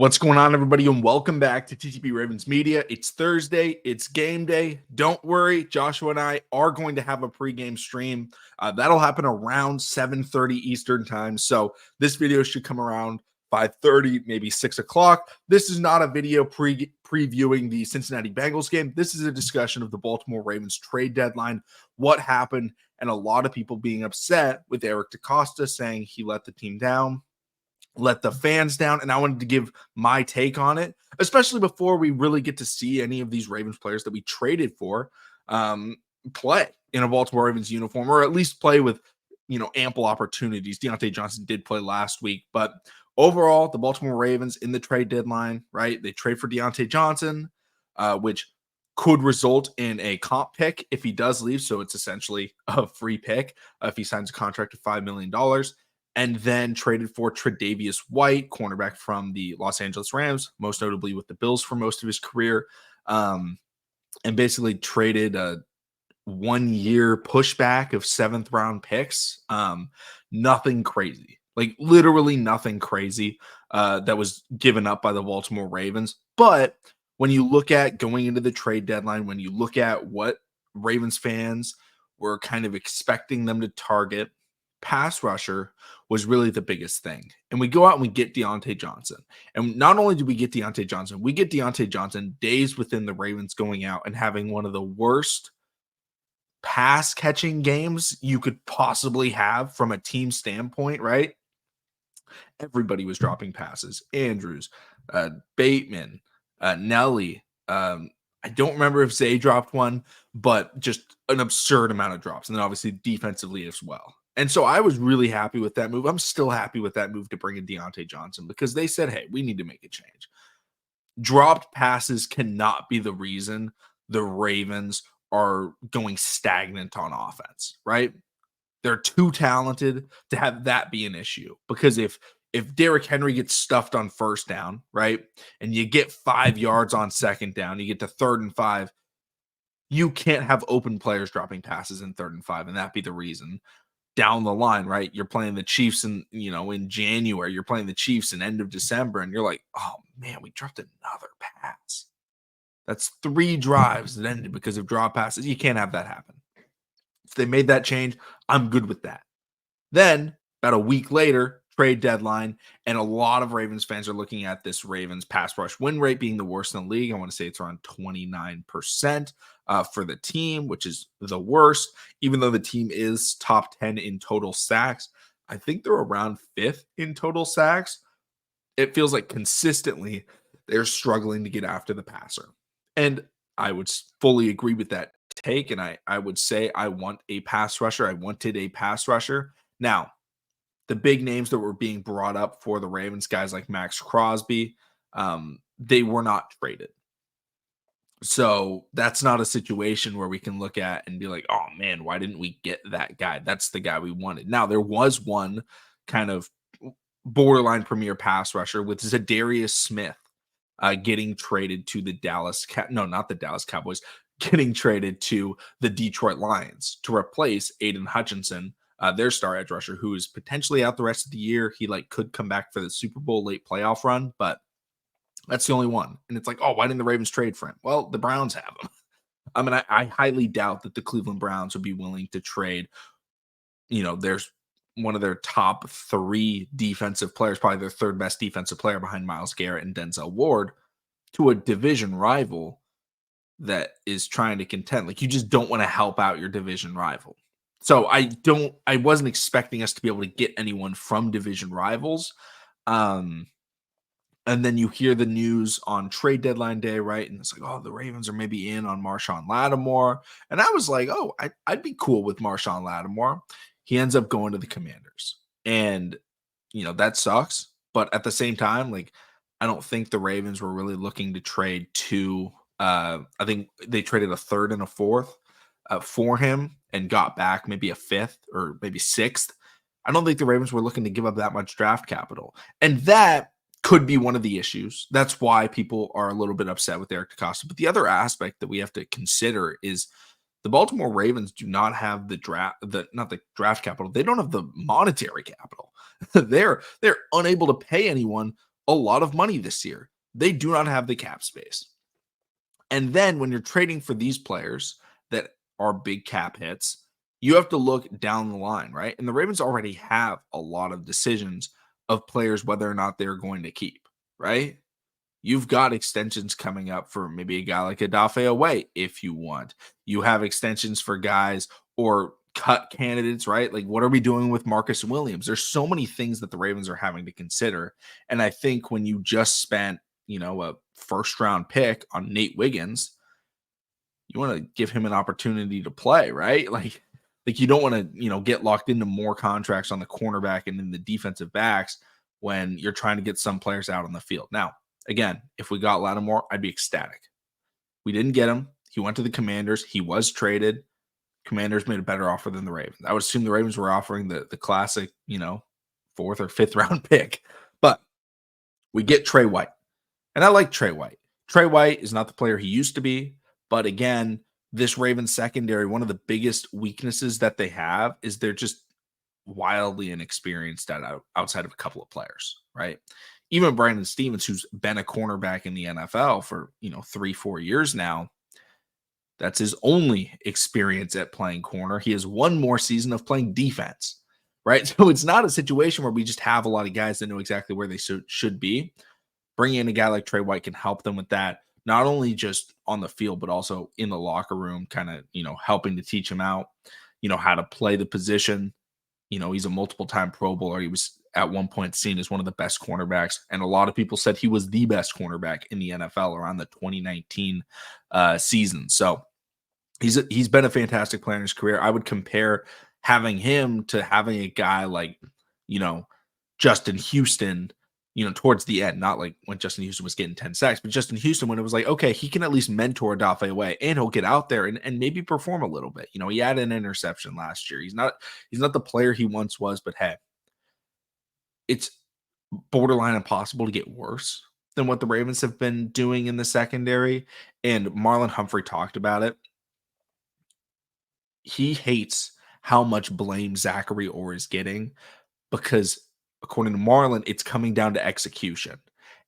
What's going on, everybody, and welcome back to TTP Ravens Media. It's Thursday. It's game day. Don't worry. Joshua and I are going to have a pregame stream. That'll happen around 7:30 Eastern time. So this video should come around 5:30, maybe 6 o'clock. This is not a video previewing the Cincinnati Bengals game. This is a discussion of the Baltimore Ravens trade deadline, what happened, and a lot of people being upset with Eric Decosta saying he let the team down, let the fans down, and I wanted to give my take on it, especially before we really get to see any of these Ravens players that we traded for play in a Baltimore Ravens uniform, or at least play with ample opportunities. Diontae Johnson did play last week, but overall, the Baltimore Ravens in the trade deadline, right? They trade for Diontae Johnson, which could result in a comp pick if he does leave. So it's essentially a free pick if he signs a contract of $5 million. And then traded for Tre'Davious White, cornerback from the Los Angeles Rams, most notably with the Bills for most of his career, and basically traded a 1-year pushback of 7th-round picks. Nothing crazy, like literally nothing crazy that was given up by the Baltimore Ravens. But when you look at going into the trade deadline, when you look at what Ravens fans were kind of expecting them to target, pass rusher was really the biggest thing. And we go out and we get Diontae Johnson. And not only do we get Diontae Johnson, we get Diontae Johnson days within the Ravens going out and having one of the worst pass catching games you could possibly have from a team standpoint, right? Everybody was dropping passes. Andrews, Bateman, Nelly. I don't remember if Zay dropped one, but just an absurd amount of drops. And then obviously defensively as well. And so I was really happy with that move. I'm still happy with that move to bring in Diontae Johnson because they said, hey, we need to make a change. Dropped passes cannot be the reason the Ravens are going stagnant on offense, right? They're too talented to have that be an issue, because if Derrick Henry gets stuffed on first down, right, and you get 5 yards on second down, you get to 3rd and 5, you can't have open players dropping passes in 3rd and 5, and that be the reason. Down the line, right? You're playing the Chiefs in January, you're playing the Chiefs in end of December, and you're like, oh man, we dropped another pass. That's 3 drives that ended because of drop passes. You can't have that happen. If they made that change, I'm good with that. Then about a week later, trade deadline, and a lot of Ravens fans are looking at this Ravens pass rush win rate being the worst in the league. I want to say it's around 29% for the team, which is the worst. Even though the team is top 10 in total sacks, I think they're around 5th in total sacks. It feels like consistently they're struggling to get after the passer. And I would fully agree with that take, and I would say I want a pass rusher. I wanted a pass rusher. Now, the big names that were being brought up for the Ravens, guys like Max Crosby, they were not traded. So that's not a situation where we can look at and be like, oh man, why didn't we get that guy? That's the guy we wanted. Now, there was one kind of borderline premier pass rusher with Zadarius Smith getting traded to the Cowboys, getting traded to the Detroit Lions to replace Aiden Hutchinson, their star edge rusher, who is potentially out the rest of the year. He could come back for the Super Bowl late playoff run, but that's the only one. And it's like, oh, why didn't the Ravens trade for him? Well, the Browns have him. I mean, I highly doubt that the Cleveland Browns would be willing to trade. There's one of their top 3 defensive players, probably their 3rd best defensive player behind Myles Garrett and Denzel Ward, to a division rival that is trying to contend. Like, you just don't want to help out your division rival. So I wasn't expecting us to be able to get anyone from division rivals. And then you hear the news on trade deadline day, right? And it's like, oh, the Ravens are maybe in on Marshawn Lattimore. And I was like, oh, I'd be cool with Marshawn Lattimore. He ends up going to the Commanders. And, that sucks. But at the same time, like, I don't think the Ravens were really looking to trade I think they traded a 3rd and a 4th for him and got back maybe a 5th or maybe 6th. I don't think the Ravens were looking to give up that much draft capital. And that could be one of the issues. That's why people are a little bit upset with Eric Decosta. But the other aspect that we have to consider is the Baltimore Ravens do not have not the draft capital. They don't have the monetary capital. They're unable to pay anyone a lot of money this year. They do not have the cap space. And then when you're trading for these players that are big cap hits, you have to look down the line, right? And the Ravens already have a lot of decisions of players whether or not they're going to keep, right? You've got extensions coming up for maybe a guy like Adafe Away if you want. You have extensions for guys or cut candidates, right? Like, what are we doing with Marcus Williams? There's so many things that the Ravens are having to consider. And I think when you just spent, a first round pick on Nate Wiggins, you want to give him an opportunity to play, right? Like you don't want to, get locked into more contracts on the cornerback and in the defensive backs when you're trying to get some players out on the field. Now, again, if we got Lattimore, I'd be ecstatic. We didn't get him. He went to the Commanders. He was traded. Commanders made a better offer than the Ravens. I would assume the Ravens were offering the classic, fourth or fifth round pick. But we get Trey White. And I like Trey White. Trey White is not the player he used to be. But again, this Ravens secondary, one of the biggest weaknesses that they have is they're just wildly inexperienced outside of a couple of players, right? Even Brandon Stevens, who's been a cornerback in the NFL for, 3-4 years now, that's his only experience at playing corner. He has one more season of playing defense, right? So it's not a situation where we just have a lot of guys that know exactly where they should be. Bringing in a guy like Trey White can help them with that, not only just on the field, but also in the locker room, kind of, helping to teach him out, how to play the position. He's a multiple-time Pro Bowler. He was at one point seen as one of the best cornerbacks, and a lot of people said he was the best cornerback in the NFL around the 2019 season. So he's been a fantastic player in his career. I would compare having him to having a guy like, Justin Houston, towards the end, not like when Justin Houston was getting 10 sacks, but Justin Houston, when it was like, okay, he can at least mentor Adafe Away and he'll get out there and maybe perform a little bit. He had an interception last year. He's not the player he once was, but hey, it's borderline impossible to get worse than what the Ravens have been doing in the secondary. And Marlon Humphrey talked about it. He hates how much blame Zachary Orr is getting because according to Marlon, it's coming down to execution.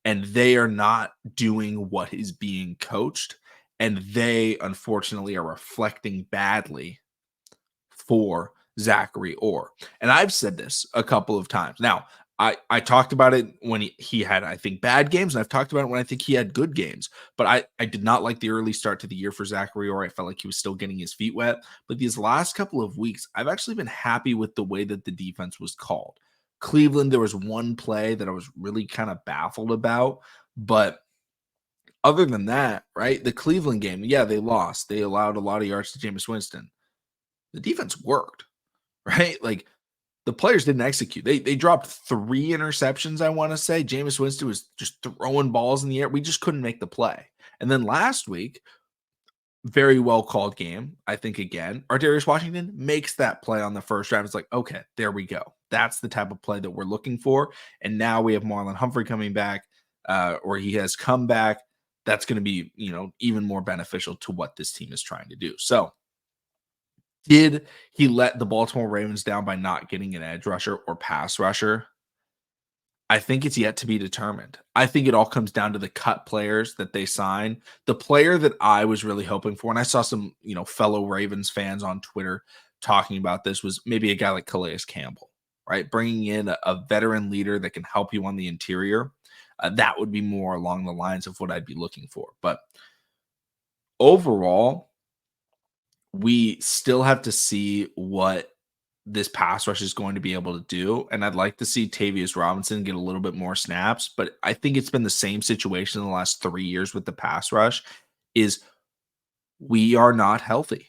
And they are not doing what is being coached. And they, unfortunately, are reflecting badly for Zachary Orr. And I've said this a couple of times. Now, I talked about it when he had, I think, bad games, and I've talked about it when I think he had good games. But I did not like the early start to the year for Zachary Orr. I felt like he was still getting his feet wet. But these last couple of weeks, I've actually been happy with the way that the defense was called. Cleveland, there was one play that I was really kind of baffled about. But other than that, right, the Cleveland game, yeah, they lost. They allowed a lot of yards to Jameis Winston. The defense worked, right? Like, the players didn't execute. They dropped 3 interceptions, I want to say. Jameis Winston was just throwing balls in the air. We just couldn't make the play. And then last week, very well called game. I think, again, Ar'Darius Washington makes that play on the first drive. It's like, okay, there we go. That's the type of play that we're looking for. And now we have Marlon Humphrey coming back, or he has come back. That's going to be, even more beneficial to what this team is trying to do. So, did he let the Baltimore Ravens down by not getting an edge rusher or pass rusher? I think it's yet to be determined. I think it all comes down to the cut players that they sign. The player that I was really hoping for, and I saw some, fellow Ravens fans on Twitter talking about this, was maybe a guy like Calais Campbell, right? Bringing in a veteran leader that can help you on the interior. That would be more along the lines of what I'd be looking for. But overall, we still have to see what this pass rush is going to be able to do. And I'd like to see Tavius Robinson get a little bit more snaps, but I think it's been the same situation in the last 3 years with the pass rush is we are not healthy.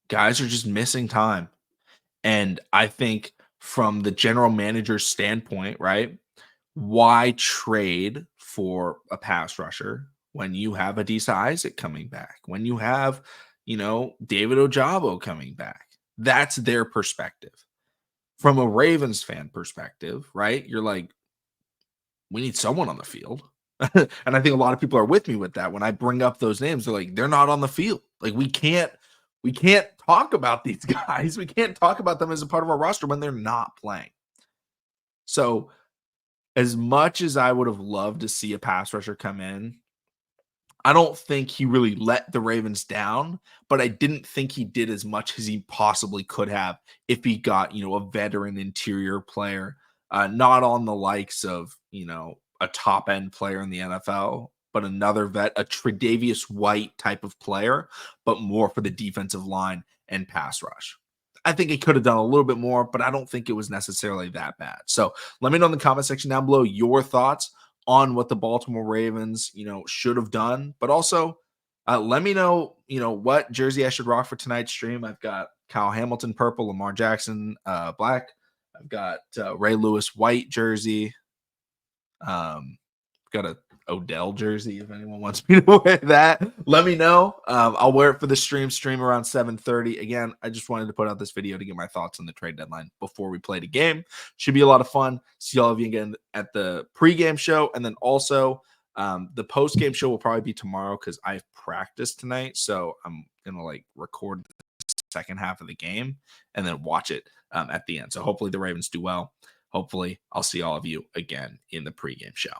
Guys are just missing time. And I think from the general manager's standpoint, right, why trade for a pass rusher when you have Adisa Isaac coming back, when you have, David Ojabo coming back? That's their perspective. From a Ravens fan perspective, right, you're like, we need someone on the field. And I think a lot of people are with me with that. When I bring up those names, they're like, they're not on the field. Like, we can't talk about these guys. We can't talk about them as a part of our roster when they're not playing. So As much as I would have loved to see a pass rusher come in, I don't think he really let the Ravens down, but I didn't think he did as much as he possibly could have if he got, a veteran interior player, not on the likes of, a top end player in the NFL, but another vet, a Tre'Davious White type of player, but more for the defensive line and pass rush. I think he could have done a little bit more, but I don't think it was necessarily that bad. So let me know in the comment section down below your thoughts on what the Baltimore Ravens, should have done. But also, let me know, what jersey I should rock for tonight's stream. I've got Kyle Hamilton purple, Lamar Jackson black. I've got Ray Lewis white jersey. Got a Odell jersey if anyone wants me to wear that. Let me know. I'll wear it for the stream around 7:30. Again, I just wanted to put out this video to get my thoughts on the trade deadline before we play the game. Should be a lot of fun. See all of you again at the pregame show, and then also the postgame show will probably be tomorrow because I've practiced tonight. So I'm gonna record the second half of the game and then watch it at the end. So hopefully the Ravens do well. Hopefully I'll see all of you again in the pregame show.